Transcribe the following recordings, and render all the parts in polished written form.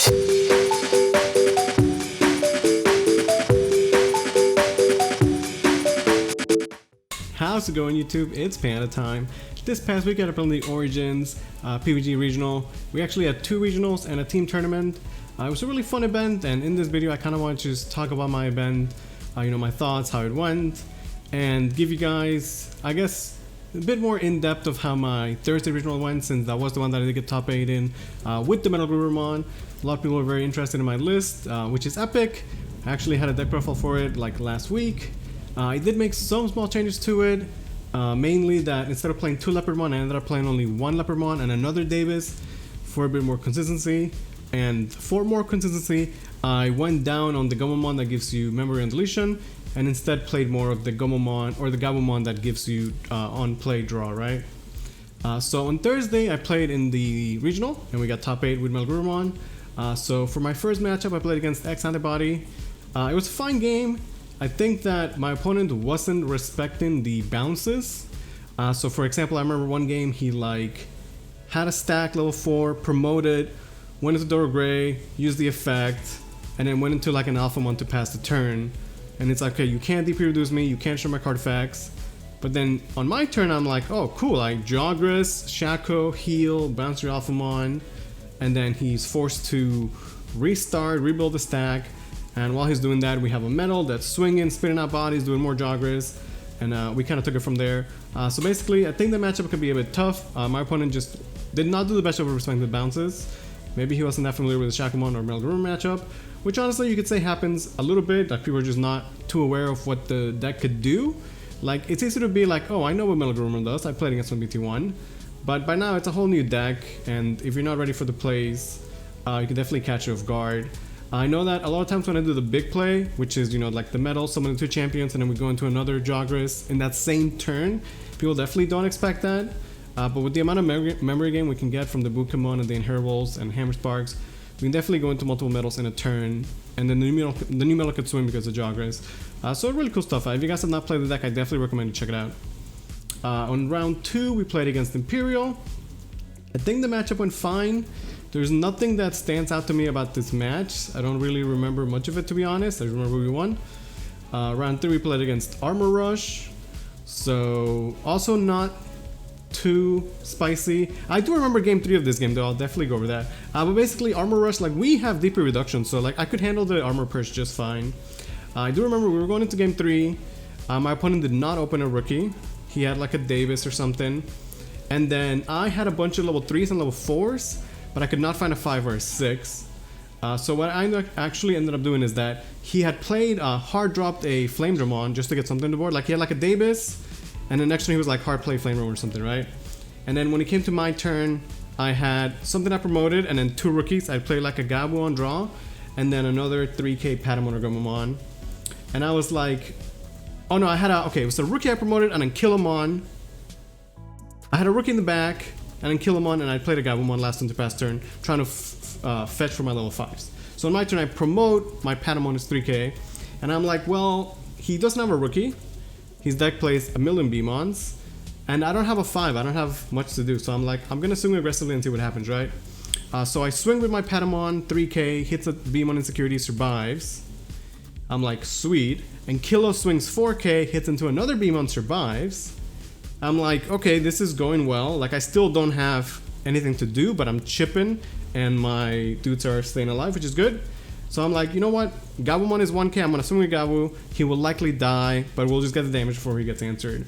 How's it going, YouTube? It's Panda time. This past week I had played the Origins PPG regional. We actually had 2 regionals and a team tournament. It was a really fun event, and in this video I kind of want to just talk about my event, my thoughts, how it went, and give you guys, I guess, a bit more in depth of how my Thursday regional went, since that was the one that I did get top 8 in with the MetalGaruru mon. A lot of people were very interested in my list, which is epic. I actually had a deck profile for it like last week. I did make some small changes to it, mainly that instead of playing 2 Leopardmon, I ended up playing only 1 Leopardmon and another Davis for a bit more consistency. And for more consistency, I went down on the Gomamon that gives you memory and deletion, and instead played more of the Gomamon or the Gabumon that gives you on play draw, right? So on Thursday, I played in the regional, and we got top 8 with MetalGaruru mon. So for my first matchup, I played against X Antibody. It was a fine game. I think that my opponent wasn't respecting the bounces. So for example, I remember one game he had a stack level 4, promoted, went into Doro Gray, used the effect, and then went into an Alphamon to pass the turn. And it's like, okay, you can't DP reduce me, you can't show my card effects. But then on my turn, I'm like, oh cool, I Jogress, Shaco, heal, bounce your Alphamon, and then he's forced to restart, rebuild the stack. And while he's doing that, we have a Metal that's swinging, spinning out bodies, doing more Jogress, and we kind of took it from there. So basically, I think the matchup could be a bit tough. My opponent just did not do the best job of respecting the bounces. Maybe he wasn't that familiar with the Shakumon or MetalGaruru matchup, which honestly you could say happens a little bit. People are just not too aware of what the deck could do. It's easy to be like, oh, I know what MetalGaruru does, I played against 1BT1. But by now, it's a whole new deck, and if you're not ready for the plays, you can definitely catch you off guard. I know that a lot of times when I do the big play, which is, the Metal, summon the 2 champions, and then we go into another Jogress in that same turn, people definitely don't expect that. But with the amount of memory gain we can get from the Bukamon and the Inheritals and Hammer Sparks, we can definitely go into multiple Metals in a turn, and then the new Metal could swing because of Jogress. So really cool stuff. If you guys have not played the deck, I definitely recommend you check it out. On round 2, we played against Imperial. I think the matchup went fine. There's nothing that stands out to me about this match. I don't really remember much of it, to be honest. I remember we won. Round 3 we played against Armor Rush. So also not too spicy. I do remember game 3 of this game though. I'll definitely go over that. But basically Armor Rush, we have DP reduction, so I could handle the Armor Purge just fine. I do remember we were going into game 3. My opponent did not open a rookie. He had a Davis or something. And then I had a bunch of level 3s and level 4s. But I could not find a 5 or a 6. So what I actually ended up doing is that he had played hard dropped a Flame Dramon just to get something on the board. He had a Davis, and the next turn he was hard play Flame Dramon or something, right? And then when it came to my turn, I had something I promoted, and then 2 rookies. I played a Gabu on draw, and then another 3k Patamon or Gomamon. And I was like, oh no, it was a rookie I promoted, and then Killamon. I had a rookie in the back, and then Killamon, and I played a Gabumon last turn to pass turn, trying to fetch for my level 5s. So on my turn, I promote, my Patamon is 3k, and I'm like, well, he doesn't have a rookie, his deck plays a million Beamons, and I don't have a 5, I don't have much to do, so I'm like, I'm gonna swing aggressively and see what happens, right? So I swing with my Patamon, 3k, hits a Beamon insecurity, survives. I'm like, sweet, and Kilo swings 4k, hits into another Beamon, survives. I'm like, okay, this is going well. I still don't have anything to do, but I'm chipping, and my dudes are staying alive, which is good. So I'm like, you know what? Gabumon is 1k, I'm gonna swing with Gabu. He will likely die, but we'll just get the damage before he gets answered.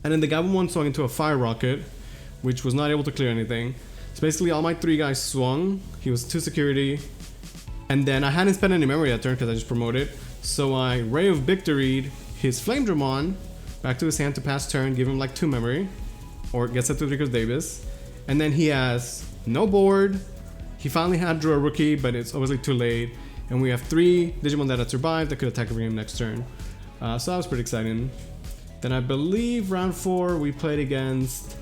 And then the Gabumon swung into a Fire Rocket, which was not able to clear anything. So basically all my 3 guys swung. He was 2 security. And then I hadn't spent any memory that turn because I just promoted. So I Ray of Victoried his Flame Dramon back to his hand to pass turn, give him 2 memory, or gets it to Rico's Davis, and then he has no board. He finally drew a rookie, but it's obviously too late, and we have 3 Digimon that had survived that could attack every game next turn. So that was pretty exciting. Then I believe round 4 we played against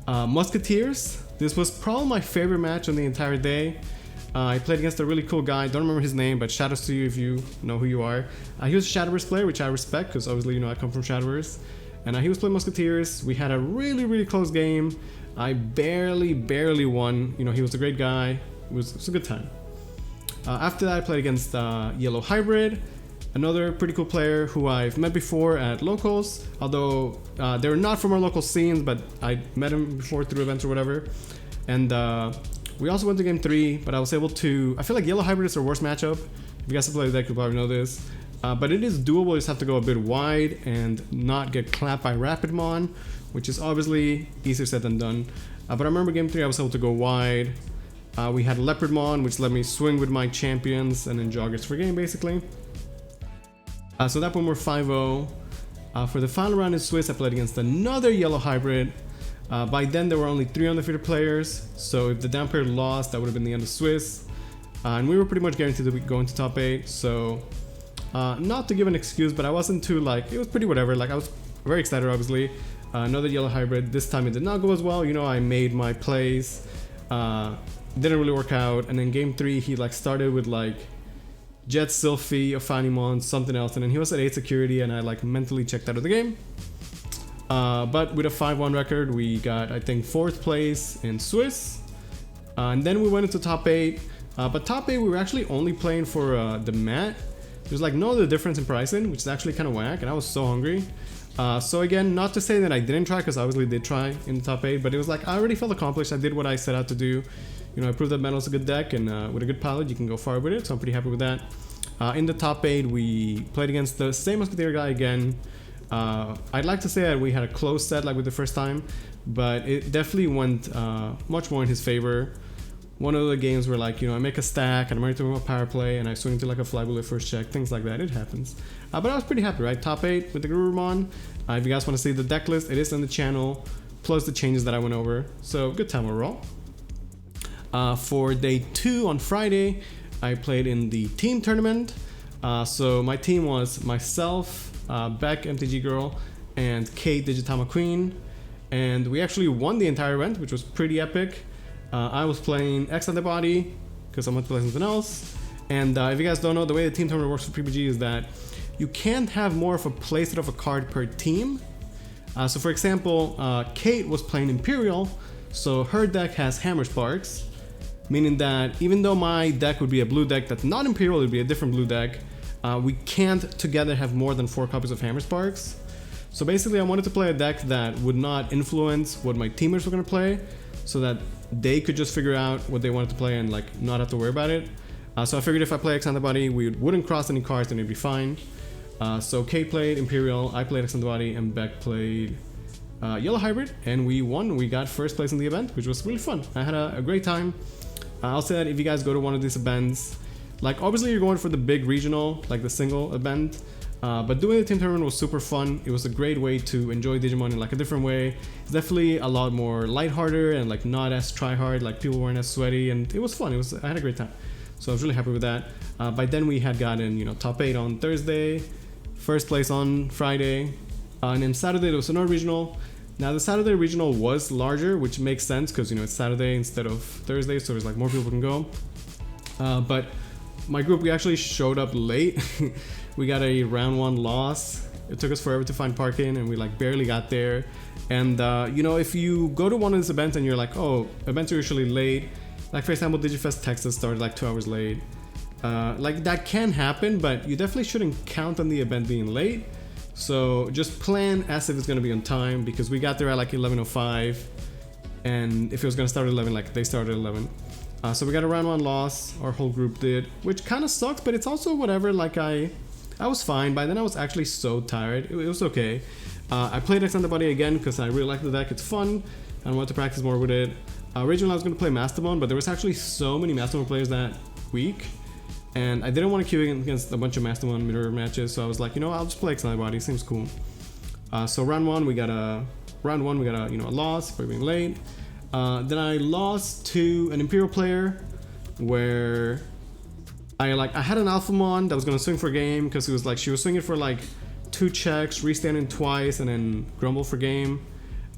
Musketeers. This was probably my favorite match on the entire day. I played against a really cool guy, don't remember his name, but shout outs to you if you know who you are. He was a Shadowverse player, which I respect, because obviously, I come from Shadowverse. And he was playing Musketeers. We had a really close game. I barely won. He was a great guy. It was a good time. After that, I played against Yellow Hybrid, another pretty cool player who I've met before at locals, although they're not from our local scenes, but I met him before through events or whatever. And we also went to game 3, but I was able to... I feel like Yellow Hybrid is our worst matchup. If you guys have played the deck, you'll probably know this. But it is doable, you just have to go a bit wide and not get clapped by Rapidmon, which is obviously easier said than done. But I remember game 3 I was able to go wide. We had Leopardmon, which let me swing with my champions and then joggers for game basically. So that point we're 5-0. For the final round in Swiss, I played against another Yellow Hybrid. By then there were only 3 undefeated players, so if the down pair lost, that would have been the end of Swiss. And we were pretty much guaranteed to go into top 8, so not to give an excuse, but I wasn't too like, it was pretty whatever, like I was very excited obviously. Another Yellow Hybrid, this time it did not go as well, you know, I made my plays, didn't really work out, and then game 3 he like started with like Jet Sylphie, Ophanimon, something else, and then he was at 8 security and I like mentally checked out of the game. But with a 5-1 record, we got I think 4th place in Swiss, and then we went into top 8. But top 8 we were actually only playing for the mat. There's like no other difference in pricing, which is actually kind of whack, and I was so hungry. So again, not to say that I didn't try, because I obviously did try in the top 8, but it was like I already felt accomplished. I did what I set out to do. You know, I proved that Metal's a good deck, and with a good pilot you can go far with it, so I'm pretty happy with that. In the top 8 we played against the same Musketeer guy again. I'd like to say that we had a close set like with the first time, but it definitely went much more in his favor. One of the games where like, you know, I make a stack and I'm ready to move a power play and I swing into like a flybullet first check, things like that, it happens. But I was pretty happy, right? Top 8 with the Garurumon. If you guys want to see the deck list, it is on the channel, plus the changes that I went over. So good time overall. For day 2 on Friday, I played in the team tournament. So my team was myself, Beck, MTG Girl, and Kate, Digitama Queen. And we actually won the entire event, which was pretty epic. I was playing X Antibody, because I'm going to play something else. And if you guys don't know, the way the team tournament works for PPG is that you can't have more of a playset of a card per team. So for example, Kate was playing Imperial, so her deck has Hammer Sparks, meaning that even though my deck would be a blue deck that's not Imperial, it would be a different blue deck, we can't together have more than 4 copies of Hammer Sparks. So basically I wanted to play a deck that would not influence what my teammates were going to play, so that they could just figure out what they wanted to play and like not have to worry about it. So I figured if I play X Antibody, we wouldn't cross any cards and it'd be fine. So Kate played Imperial, I played X Antibody, and Beck played Yellow Hybrid, and we won. We got first place in the event, which was really fun. I had a great time. I'll say that if you guys go to one of these events, like obviously you're going for the big regional, like the single event, but doing the team tournament was super fun. It was a great way to enjoy Digimon in like a different way. It's definitely a lot more lighthearted and like not as try-hard, like people weren't as sweaty, and it was fun. I had a great time. So I was really happy with that. By then we had gotten, you know, top 8 on Thursday, first place on Friday, and then Saturday there was another regional. Now the Saturday regional was larger, which makes sense because, you know, it's Saturday instead of Thursday, so there's like more people can go. But my group, we actually showed up late. We got a round 1 loss. It took us forever to find parking and we like barely got there. And you know, if you go to one of these events and you're like, oh, events are usually late, like for example Digifest Texas started like 2 hours late, like that can happen, but you definitely shouldn't count on the event being late. So just plan as if it's going to be on time, because we got there at like 11:05, and if it was going to start at 11, like they started at 11. So we got a round 1 loss, our whole group did, which kind of sucks, but it's also whatever. Like I was fine. By then I was actually so tired. It was okay. I played X Antibody again because I really like the deck. It's fun. I want to practice more with it. Originally I was going to play Mastodon, but there was actually so many Mastodon players that week, and I didn't want to queue against a bunch of Mastodon mirror matches, so I was like, you know, I'll just play X Antibody. Seems cool. So round one we got a you know, a loss for being late. Then I lost to an Imperial player where I had an Alphamon that was gonna swing for game, because it was like she was swinging for like 2 checks, restanding twice, and then grumble for game.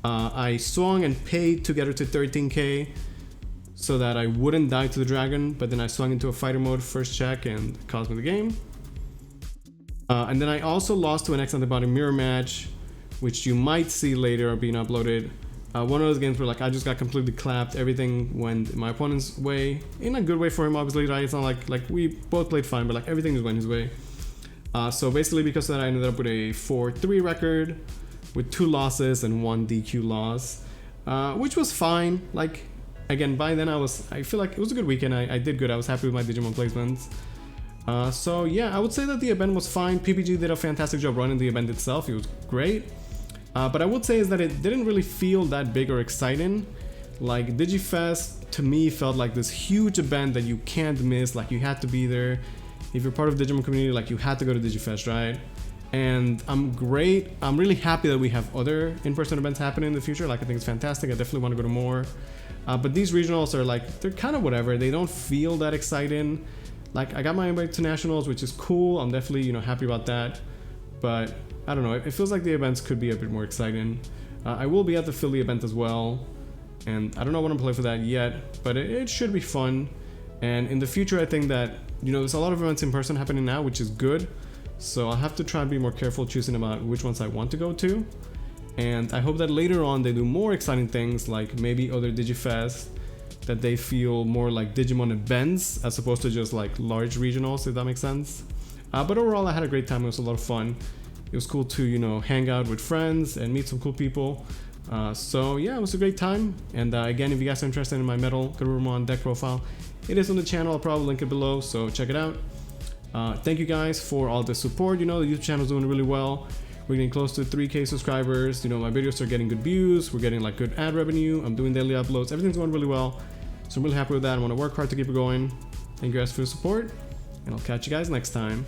I swung and paid to get her to 13k so that I wouldn't die to the dragon, but then I swung into a fighter mode first check and it cost me the game. And then I also lost to an X Antibody mirror match, which you might see later being uploaded. One of those games where like I just got completely clapped. Everything went my opponent's way, in a good way for him, obviously, right? It's not like we both played fine, but like everything just went his way. So basically, because of that, I ended up with a 4-3 record with 2 losses and 1 DQ loss, which was fine. Like again, by then I feel like it was a good weekend. I did good. I was happy with my Digimon placements. So yeah, I would say that the event was fine. PPG did a fantastic job running the event itself. It was great. But I would say is that it didn't really feel that big or exciting. Like DigiFest to me felt like this huge event that you can't miss. Like you had to be there. If you're part of the Digimon community, like you had to go to DigiFest, right? And I'm really happy that we have other in-person events happening in the future. Like I think it's fantastic. I definitely want to go to more. But these regionals are like, they're kind of whatever. They don't feel that exciting. Like I got my invite to nationals, which is cool. I'm definitely, happy about that. But I don't know, it feels like the events could be a bit more exciting. I will be at the Philly event as well, and I don't know what I'm playing for that yet, but it should be fun. And in the future, I think that, there's a lot of events in person happening now, which is good. So I'll have to try and be more careful choosing about which ones I want to go to. And I hope that later on they do more exciting things, like maybe other DigiFest, that they feel more like Digimon events as opposed to just like large regionals, if that makes sense. But overall, I had a great time. It was a lot of fun. It was cool to, hang out with friends and meet some cool people. So yeah, it was a great time. And again, if you guys are interested in my MetalGaruru deck profile, it is on the channel. I'll probably link it below, so check it out. Thank you guys for all the support. The YouTube channel is doing really well. We're getting close to 3K subscribers. My videos are getting good views. We're getting like good ad revenue. I'm doing daily uploads. Everything's going really well. So I'm really happy with that. I want to work hard to keep it going. Thank you guys for the support, and I'll catch you guys next time.